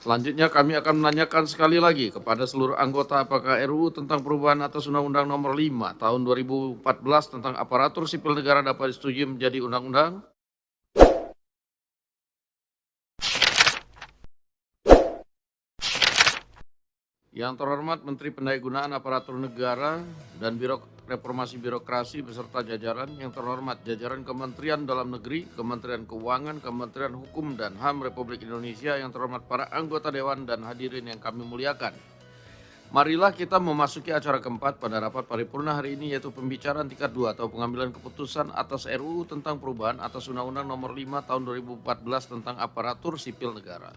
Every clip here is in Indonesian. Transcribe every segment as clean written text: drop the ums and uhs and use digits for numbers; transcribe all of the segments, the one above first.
Selanjutnya kami akan menanyakan sekali lagi kepada seluruh anggota apakah RUU tentang perubahan atas Undang-Undang Nomor 5 Tahun 2014 tentang aparatur sipil negara dapat disetujui menjadi undang-undang. Yang terhormat Menteri Pendayagunaan Aparatur Negara dan Reformasi Birokrasi beserta jajaran, yang terhormat jajaran Kementerian Dalam Negeri, Kementerian Keuangan, Kementerian Hukum dan HAM Republik Indonesia, yang terhormat para anggota Dewan dan hadirin yang kami muliakan. Marilah kita memasuki acara keempat pada rapat paripurna hari ini, yaitu pembicaraan tingkat 2 atau pengambilan keputusan atas RUU tentang perubahan atas Undang-Undang Nomor 5 Tahun 2014 tentang aparatur sipil negara.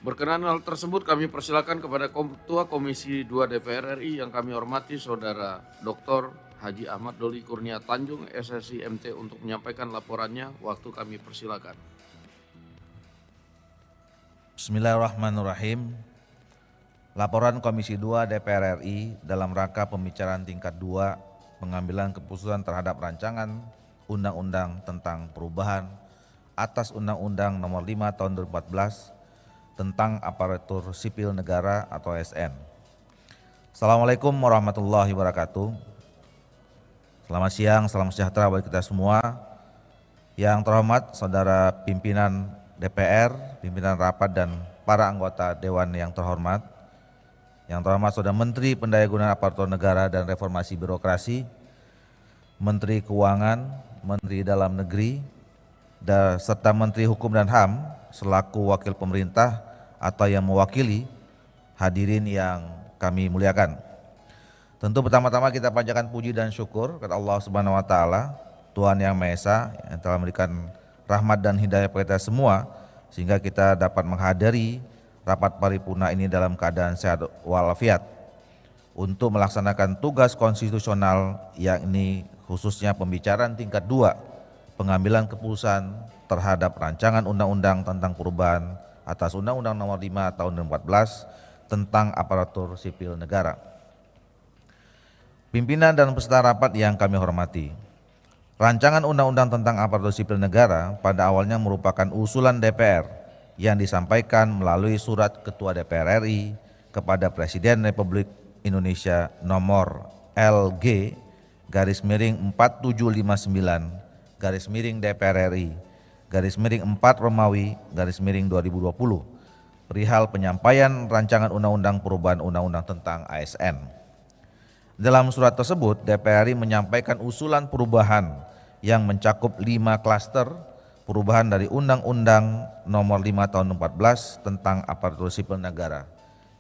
Berkenan hal tersebut, kami persilakan kepada Ketua Komisi 2 DPR RI yang kami hormati Saudara Dr. Haji Ahmad Doli Kurnia Tanjung, SSI MT, untuk menyampaikan laporannya. Waktu kami persilakan. Bismillahirrahmanirrahim. Laporan Komisi 2 DPR RI dalam rangka pembicaraan tingkat 2 pengambilan keputusan terhadap rancangan Undang-Undang tentang perubahan atas Undang-Undang Nomor 5 Tahun 2014 tentang aparatur sipil negara atau ASN. Assalamualaikum warahmatullahi wabarakatuh. Selamat siang, salam sejahtera bagi kita semua. Yang terhormat Saudara Pimpinan DPR, pimpinan rapat dan para anggota Dewan yang terhormat. Yang terhormat Saudara Menteri Pendayagunaan Aparatur Negara dan Reformasi Birokrasi, Menteri Keuangan, Menteri Dalam Negeri, serta Menteri Hukum dan HAM selaku wakil pemerintah atau yang mewakili, hadirin yang kami muliakan. Tentu pertama-tama kita panjatkan puji dan syukur kepada Allah Subhanahu wa taala, Tuhan yang Maha Esa, yang telah memberikan rahmat dan hidayah kepada kita semua sehingga kita dapat menghadiri rapat paripurna ini dalam keadaan sehat walafiat untuk melaksanakan tugas konstitusional, yakni khususnya pembicaraan tingkat 2 pengambilan keputusan terhadap rancangan undang-undang tentang perubahan atas Undang-Undang Nomor 5 Tahun 2014 tentang aparatur sipil negara. Pimpinan dan peserta rapat yang kami hormati, rancangan undang-undang tentang aparatur sipil negara pada awalnya merupakan usulan DPR yang disampaikan melalui surat Ketua DPR RI kepada Presiden Republik Indonesia nomor LG/4759/DPR RI /4 Romawi /2020 perihal penyampaian rancangan undang-undang perubahan undang-undang tentang ASN. Dalam surat tersebut, DPR RI menyampaikan usulan perubahan yang mencakup 5 klaster perubahan dari Undang-Undang Nomor 5 Tahun 2014 tentang aparatur sipil negara.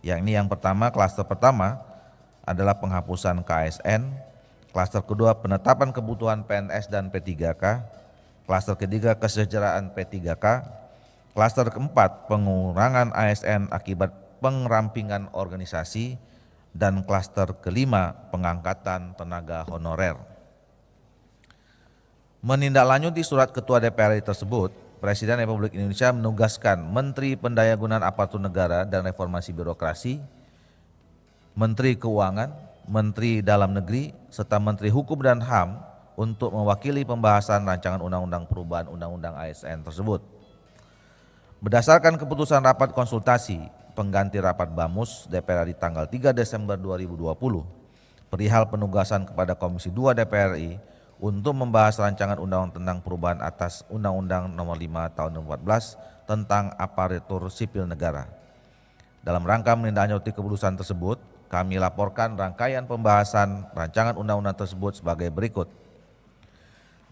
Yakni yang pertama, klaster pertama adalah penghapusan KASN, klaster kedua penetapan kebutuhan PNS dan P3K, klaster ketiga kesejahteraan P3K, klaster keempat pengurangan ASN akibat pengrampingan organisasi, dan klaster kelima pengangkatan tenaga honorer. Menindaklanjuti surat Ketua DPR RI tersebut, Presiden Republik Indonesia menugaskan Menteri Pendayagunaan Aparatur Negara dan Reformasi Birokrasi, Menteri Keuangan, Menteri Dalam Negeri, serta Menteri Hukum dan HAM untuk mewakili pembahasan rancangan undang-undang perubahan undang-undang ASN tersebut. Berdasarkan keputusan rapat konsultasi pengganti rapat BAMUS DPR RI tanggal 3 Desember 2020 perihal penugasan kepada Komisi 2 DPR RI untuk membahas rancangan undang-undang tentang perubahan atas Undang-Undang Nomor 5 Tahun 2014 tentang aparatur sipil negara. Dalam rangka menindaklanjuti keputusan tersebut, kami laporkan rangkaian pembahasan rancangan undang-undang tersebut sebagai berikut.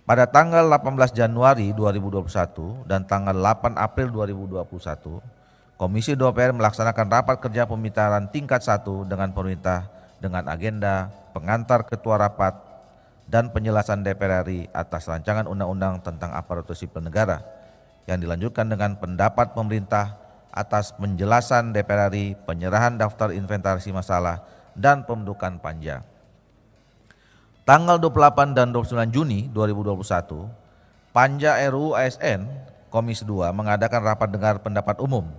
Pada tanggal 18 Januari 2021 dan tanggal 8 April 2021, Komisi 2 DPR melaksanakan rapat kerja pembicaraan tingkat 1 dengan pemerintah dengan agenda pengantar ketua rapat dan penjelasan DPR RI atas rancangan undang-undang tentang aparatur sipil negara yang dilanjutkan dengan pendapat pemerintah atas penjelasan DPR RI, penyerahan daftar inventarisasi masalah, dan pembentukan panja. Tanggal 28 dan 29 Juni 2021, Panja RUU ASN Komisi 2 mengadakan rapat dengar pendapat umum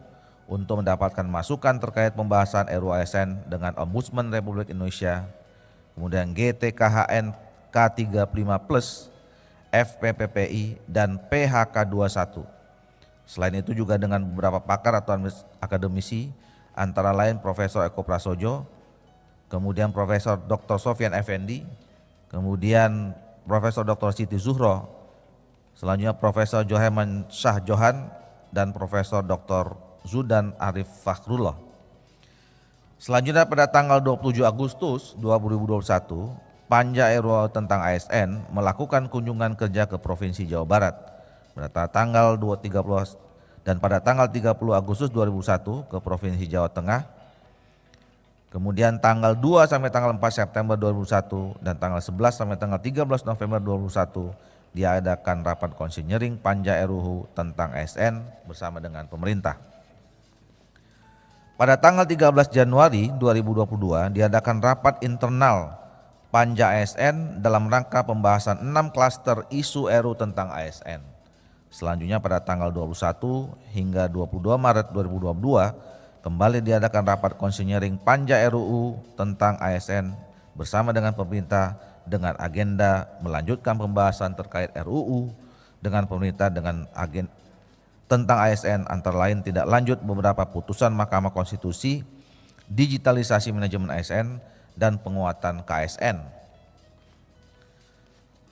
untuk mendapatkan masukan terkait pembahasan RUU ASN dengan Ombudsman Republik Indonesia, kemudian GTKHN K35+, FPPPI, dan PHK 21. Selain itu juga dengan beberapa pakar atau akademisi, antara lain Profesor Eko Prasojo, kemudian Profesor Dr. Sofyan Effendi, kemudian Profesor Dr. Siti Zuhro, selanjutnya Profesor Joheman Shah Johan, dan Profesor Dr. Zudan Arif Fakhrullah. Selanjutnya pada tanggal 27 Agustus 2021, Panja RUU tentang ASN melakukan kunjungan kerja ke Provinsi Jawa Barat pada tanggal 30 dan pada tanggal 30 Agustus 2001 ke Provinsi Jawa Tengah. Kemudian tanggal 2 sampai tanggal 4 September 2001 dan tanggal 11 sampai tanggal 13 November 2001 diadakan rapat konsinyering Panja RUU tentang ASN bersama dengan pemerintah. Pada tanggal 13 Januari 2022 diadakan rapat internal Panja ASN dalam rangka pembahasan 6 klaster isu RUU tentang ASN. Selanjutnya pada tanggal 21 hingga 22 Maret 2022 kembali diadakan rapat konsinyering Panja RUU tentang ASN bersama dengan pemerintah dengan agenda melanjutkan pembahasan terkait RUU dengan pemerintah dengan agenda tentang ASN, antara lain tidak lanjut beberapa putusan Mahkamah Konstitusi, digitalisasi manajemen ASN, dan penguatan KSN.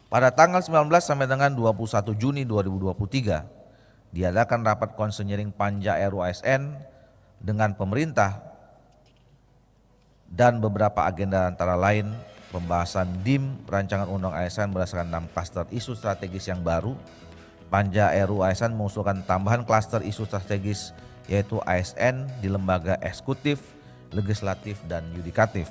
Pada tanggal 19 sampai dengan 21 Juni 2023 diadakan rapat konsinyering Panja RUU ASN dengan pemerintah dan beberapa agenda antara lain pembahasan DIM rancangan undang ASN berdasarkan 6 klaster isu strategis yang baru. Panja RUU ASN mengusulkan tambahan klaster isu strategis yaitu ASN di lembaga eksekutif, legislatif, dan yudikatif.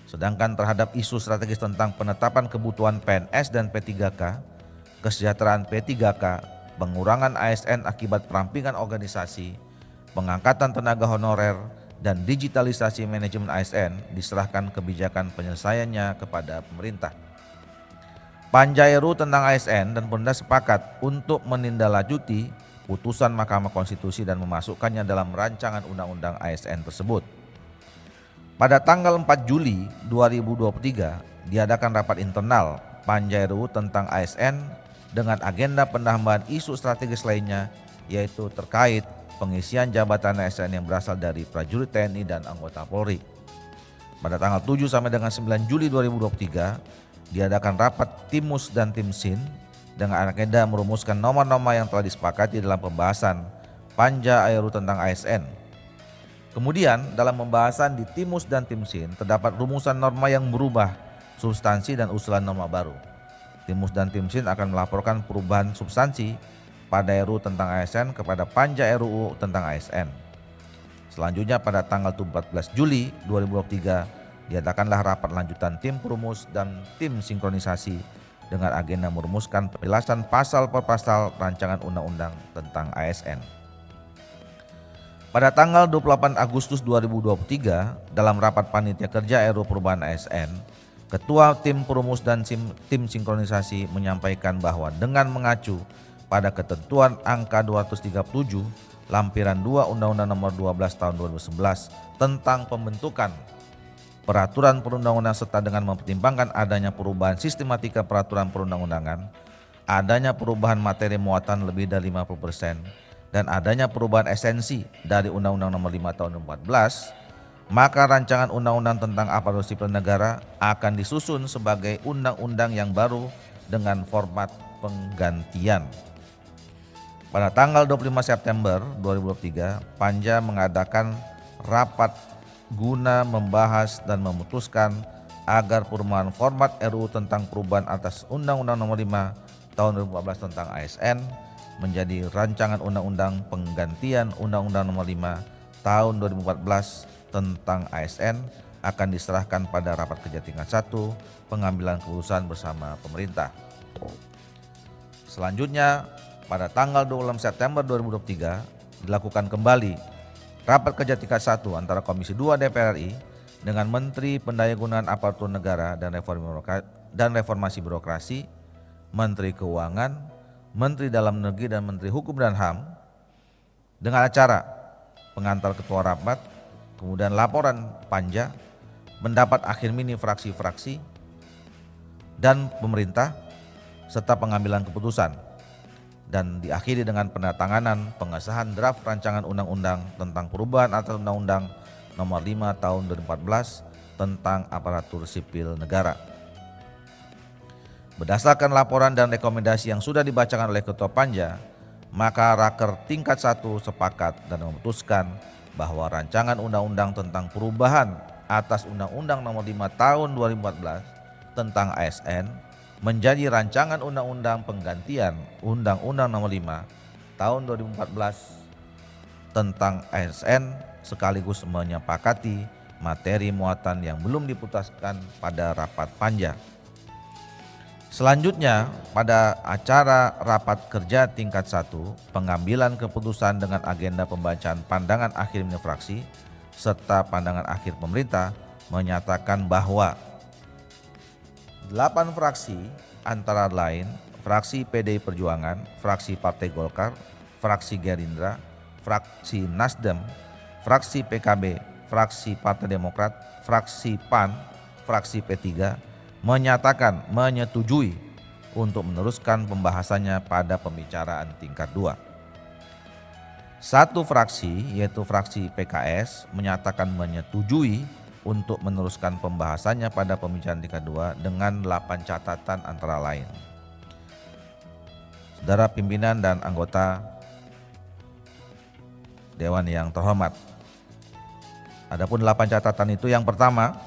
Sedangkan terhadap isu strategis tentang penetapan kebutuhan PNS dan P3K, kesejahteraan P3K, pengurangan ASN akibat perampingan organisasi, pengangkatan tenaga honorer, dan digitalisasi manajemen ASN diserahkan kebijakan penyelesaiannya kepada pemerintah. Panja RUU tentang ASN dan pemerintah sepakat untuk menindaklanjuti putusan Mahkamah Konstitusi dan memasukkannya dalam rancangan undang-undang ASN tersebut. Pada tanggal 4 Juli 2023 diadakan rapat internal Panja RUU tentang ASN dengan agenda penambahan isu strategis lainnya yaitu terkait pengisian jabatan ASN yang berasal dari prajurit TNI dan anggota Polri. Pada tanggal 7 sampai dengan 9 Juli 2023 diadakan rapat Timus dan Timsin dengan agenda merumuskan norma-norma yang telah disepakati dalam pembahasan Panja RUU tentang ASN. Kemudian dalam pembahasan di Timus dan Timsin terdapat rumusan norma yang berubah substansi dan usulan norma baru. Timus dan Timsin akan melaporkan perubahan substansi pada RUU tentang ASN kepada Panja RUU tentang ASN. Selanjutnya pada tanggal 14 Juli 2023 diadakanlah rapat lanjutan tim perumus dan tim sinkronisasi dengan agenda merumuskan penjelasan pasal per pasal rancangan undang-undang tentang ASN. Pada tanggal 28 Agustus 2023 dalam rapat panitia kerja RUU perubahan ASN, Ketua tim perumus dan tim sinkronisasi menyampaikan bahwa dengan mengacu pada ketentuan angka 237 lampiran 2 Undang-Undang Nomor 12 Tahun 2011 tentang pembentukan peraturan perundang-undangan serta dengan mempertimbangkan adanya perubahan sistematika peraturan perundang-undangan, adanya perubahan materi muatan lebih dari 50% dan adanya perubahan esensi dari Undang-Undang Nomor 5 Tahun 2014, maka rancangan undang-undang tentang aparatur sipil negara akan disusun sebagai undang-undang yang baru dengan format penggantian. Pada tanggal 25 September 2023, Panja mengadakan rapat guna membahas dan memutuskan agar perubahan format RUU tentang perubahan atas Undang-Undang Nomor 5 Tahun 2014 tentang ASN menjadi rancangan undang-undang penggantian Undang-Undang Nomor 5 Tahun 2014 tentang ASN akan diserahkan pada rapat kerja tingkat 1 pengambilan keputusan bersama pemerintah. Selanjutnya pada tanggal 26 September 2023 dilakukan kembali rapat kerja tingkat 1 antara Komisi 2 DPR RI dengan Menteri Pendayagunaan Aparatur Negara dan Reformasi Birokrasi, Menteri Keuangan, Menteri Dalam Negeri dan Menteri Hukum dan HAM dengan acara pengantar ketua rapat, kemudian laporan Panja, pendapat akhir mini fraksi-fraksi dan pemerintah, serta pengambilan keputusan, dan diakhiri dengan penandatanganan pengesahan draft rancangan undang-undang tentang perubahan atas Undang-Undang Nomor 5 Tahun 2014 tentang aparatur sipil negara. Berdasarkan laporan dan rekomendasi yang sudah dibacakan oleh Ketua Panja, maka Raker tingkat 1 sepakat dan memutuskan bahwa rancangan undang-undang tentang perubahan atas Undang-Undang Nomor 5 Tahun 2014 tentang ASN menjadi rancangan undang-undang penggantian Undang-Undang Nomor 5 Tahun 2014 tentang ASN, sekaligus menyepakati materi muatan yang belum diputuskan pada rapat Panja. Selanjutnya, pada acara rapat kerja tingkat 1, pengambilan keputusan dengan agenda pembacaan pandangan akhir minat fraksi serta pandangan akhir pemerintah menyatakan bahwa 8 fraksi antara lain fraksi PDI Perjuangan, fraksi Partai Golkar, fraksi Gerindra, fraksi Nasdem, fraksi PKB, fraksi Partai Demokrat, fraksi PAN, fraksi P3 menyatakan menyetujui untuk meneruskan pembahasannya pada pembicaraan tingkat 2. Satu fraksi, yaitu fraksi PKS, menyatakan menyetujui untuk meneruskan pembahasannya pada pembicaraan tingkat 2 dengan 8 catatan antara lain. Saudara pimpinan dan anggota Dewan yang terhormat, adapun 8 catatan itu, yang pertama,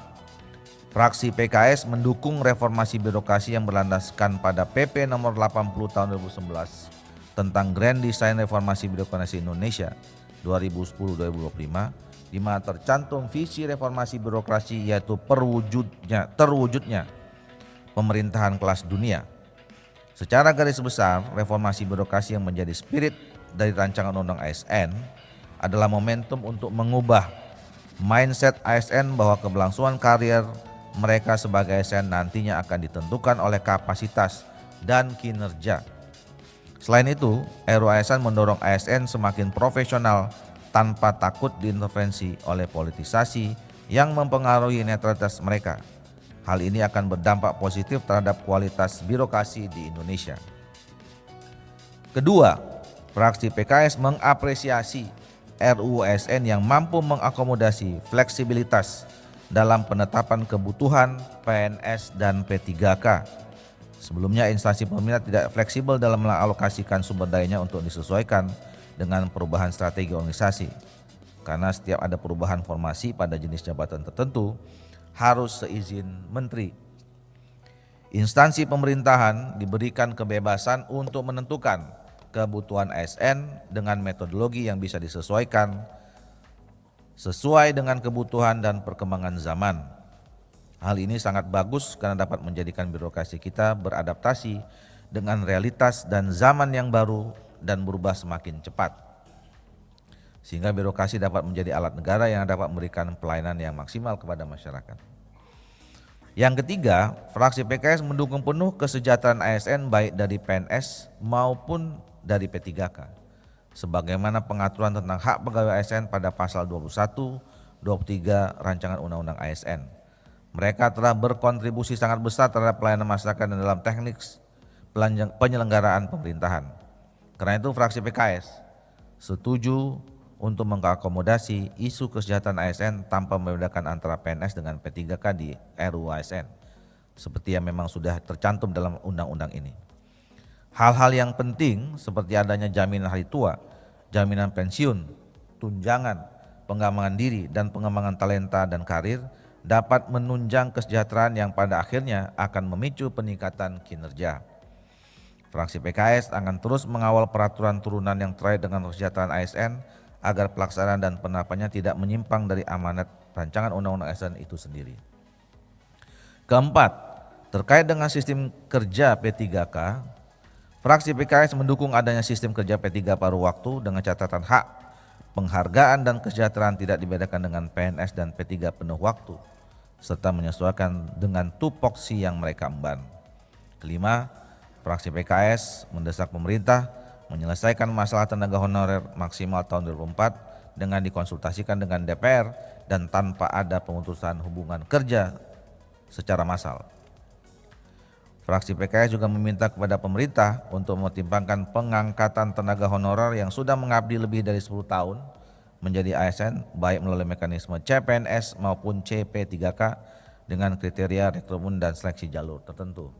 fraksi PKS mendukung reformasi birokrasi yang berlandaskan pada PP nomor 80 tahun 2011 tentang Grand Design Reformasi Birokrasi Indonesia 2010-2025, di mana tercantum visi reformasi birokrasi yaitu terwujudnya pemerintahan kelas dunia. Secara garis besar, reformasi birokrasi yang menjadi spirit dari rancangan undang ASN adalah momentum untuk mengubah mindset ASN bahwa keberlangsungan karir mereka sebagai ASN nantinya akan ditentukan oleh kapasitas dan kinerja. Selain itu, RUU ASN mendorong ASN semakin profesional tanpa takut diintervensi oleh politisasi yang mempengaruhi netralitas mereka. Hal ini akan berdampak positif terhadap kualitas birokrasi di Indonesia. Kedua, fraksi PKS mengapresiasi RUU ASN yang mampu mengakomodasi fleksibilitas dalam penetapan kebutuhan PNS dan P3K. Sebelumnya instansi pemerintah tidak fleksibel dalam mengalokasikan sumber dayanya untuk disesuaikan dengan perubahan strategi organisasi. Karena setiap ada perubahan formasi pada jenis jabatan tertentu harus seizin menteri. Instansi pemerintahan diberikan kebebasan untuk menentukan kebutuhan ASN dengan metodologi yang bisa disesuaikan sesuai dengan kebutuhan dan perkembangan zaman. Hal ini sangat bagus karena dapat menjadikan birokrasi kita beradaptasi dengan realitas dan zaman yang baru dan berubah semakin cepat. Sehingga birokrasi dapat menjadi alat negara yang dapat memberikan pelayanan yang maksimal kepada masyarakat. Yang ketiga, fraksi PKS mendukung penuh kesejahteraan ASN baik dari PNS maupun dari P3K. Sebagaimana pengaturan tentang hak pegawai ASN pada pasal 21, 23 rancangan undang-undang ASN. Mereka telah berkontribusi sangat besar terhadap pelayanan masyarakat dan dalam teknik penyelenggaraan pemerintahan. Karena itu fraksi PKS setuju untuk mengakomodasi isu kesejahteraan ASN tanpa membedakan antara PNS dengan P3K di RUU ASN, seperti yang memang sudah tercantum dalam undang-undang ini. Hal-hal yang penting seperti adanya jaminan hari tua, jaminan pensiun, tunjangan, pengembangan diri, dan pengembangan talenta dan karir dapat menunjang kesejahteraan yang pada akhirnya akan memicu peningkatan kinerja. Fraksi PKS akan terus mengawal peraturan turunan yang terkait dengan kesejahteraan ASN agar pelaksanaan dan penerapannya tidak menyimpang dari amanat rancangan undang-undang ASN itu sendiri. Keempat, terkait dengan sistem kerja P3K, fraksi PKS mendukung adanya sistem kerja P3 paruh waktu dengan catatan hak, penghargaan dan kesejahteraan tidak dibedakan dengan PNS dan P3 penuh waktu, serta menyesuaikan dengan tupoksi yang mereka emban. Kelima, fraksi PKS mendesak pemerintah menyelesaikan masalah tenaga honorer maksimal tahun 2004 dengan dikonsultasikan dengan DPR dan tanpa ada pemutusan hubungan kerja secara massal. Fraksi PKS juga meminta kepada pemerintah untuk mempertimbangkan pengangkatan tenaga honorer yang sudah mengabdi lebih dari 10 tahun menjadi ASN baik melalui mekanisme CPNS maupun CP3K dengan kriteria rekrutmen dan seleksi jalur tertentu.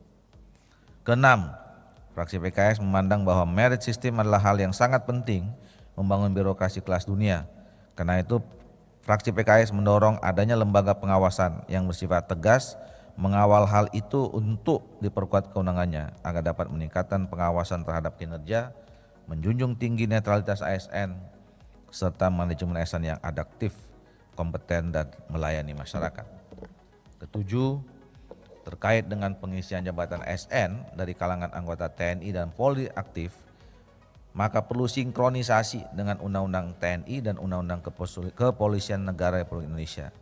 Keenam, fraksi PKS memandang bahwa merit system adalah hal yang sangat penting membangun birokrasi kelas dunia. Karena itu, fraksi PKS mendorong adanya lembaga pengawasan yang bersifat tegas mengawal hal itu untuk diperkuat kewenangannya agar dapat meningkatkan pengawasan terhadap kinerja, menjunjung tinggi netralitas ASN, serta manajemen ASN yang adaptif, kompeten, dan melayani masyarakat. Ketujuh, terkait dengan pengisian jabatan ASN dari kalangan anggota TNI dan Polri aktif, maka perlu sinkronisasi dengan Undang-Undang TNI dan Undang-Undang Kepolisian Negara Republik Indonesia.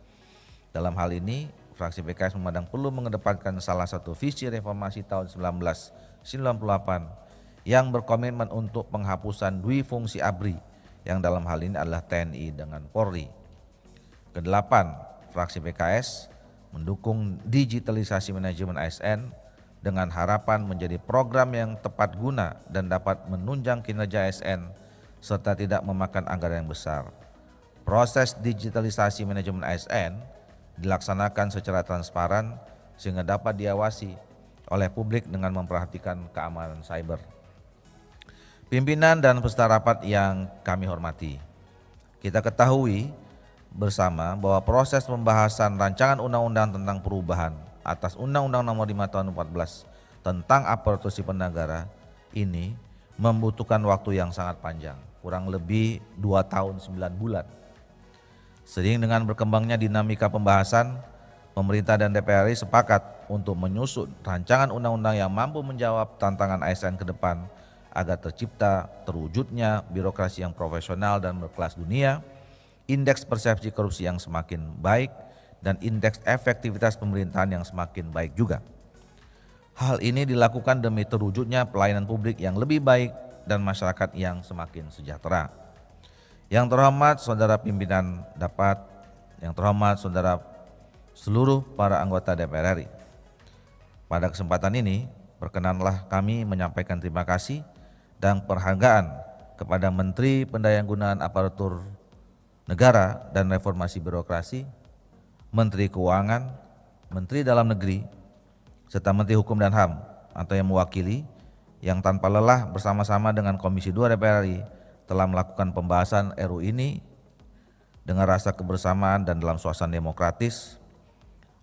Dalam hal ini, fraksi PKS memandang perlu mengedepankan salah satu visi reformasi tahun 1998 yang berkomitmen untuk penghapusan dui fungsi ABRI yang dalam hal ini adalah TNI dengan Polri. Kedelapan, fraksi PKS mendukung digitalisasi manajemen ASN dengan harapan menjadi program yang tepat guna dan dapat menunjang kinerja ASN serta tidak memakan anggaran yang besar. Proses digitalisasi manajemen ASN dilaksanakan secara transparan sehingga dapat diawasi oleh publik dengan memperhatikan keamanan cyber. Pimpinan dan peserta rapat yang kami hormati, kita ketahui bersama bahwa proses pembahasan rancangan undang-undang tentang perubahan atas Undang-Undang Nomor 5 Tahun 2014 tentang aparatur sipil negara ini membutuhkan waktu yang sangat panjang, kurang lebih 2 tahun 9 bulan. Seiring dengan berkembangnya dinamika pembahasan, pemerintah dan DPR RI sepakat untuk menyusun rancangan undang-undang yang mampu menjawab tantangan ASN ke depan agar terwujudnya birokrasi yang profesional dan berkelas dunia, indeks persepsi korupsi yang semakin baik, dan indeks efektivitas pemerintahan yang semakin baik juga. Hal ini dilakukan demi terwujudnya pelayanan publik yang lebih baik dan masyarakat yang semakin sejahtera. Yang terhormat saudara pimpinan dapat, yang terhormat saudara seluruh para anggota DPR RI. Pada kesempatan ini, perkenanlah kami menyampaikan terima kasih dan penghargaan kepada Menteri Pendayagunaan Aparatur Negara dan Reformasi Birokrasi, Menteri Keuangan, Menteri Dalam Negeri, serta Menteri Hukum dan HAM atau yang mewakili yang tanpa lelah bersama-sama dengan Komisi 2 DPR RI telah melakukan pembahasan RUU ini dengan rasa kebersamaan dan dalam suasana demokratis,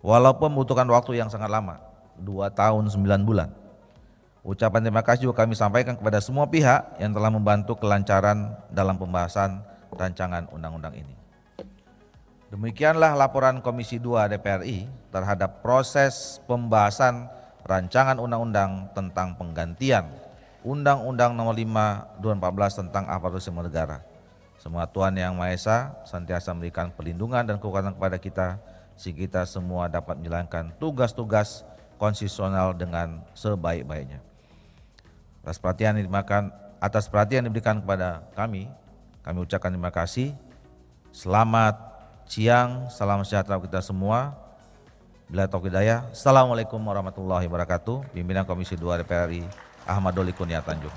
walaupun membutuhkan waktu yang sangat lama, 2 tahun 9 bulan. Ucapan terima kasih juga kami sampaikan kepada semua pihak yang telah membantu kelancaran dalam pembahasan rancangan undang-undang ini. Demikianlah laporan Komisi 2 DPR RI terhadap proses pembahasan rancangan undang-undang tentang penggantian Undang-Undang Nomor 5 2014 tentang aparatur sipil negara. Semoga Tuhan Yang Maha Esa senantiasa memberikan perlindungan dan kekuatan kepada kita, sehingga kita semua dapat menjalankan tugas-tugas konstitusional dengan sebaik-baiknya. Atas perhatian yang diberikan kepada kami ucapkan terima kasih. Selamat siang, salam sejahtera kita semua. Bila taufiq hidayah. Assalamualaikum warahmatullahi wabarakatuh. Pimpinan Komisi 2 DPR RI Ahmad Doli Kurnia Tanjung.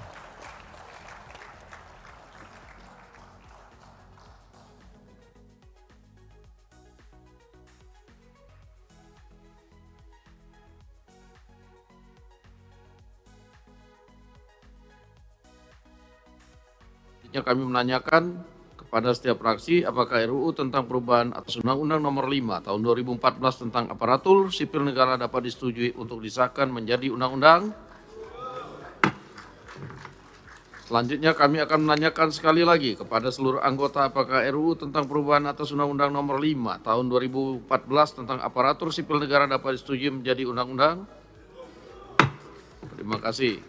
Kami menanyakan kepada setiap fraksi apakah RUU tentang perubahan atas Undang-Undang Nomor 5 Tahun 2014 tentang aparatur sipil negara dapat disetujui untuk disahkan menjadi undang-undang. Selanjutnya kami akan menanyakan sekali lagi kepada seluruh anggota apakah RUU tentang perubahan atas Undang-Undang Nomor 5 Tahun 2014 tentang aparatur sipil negara dapat disetujui menjadi undang-undang. Terima kasih.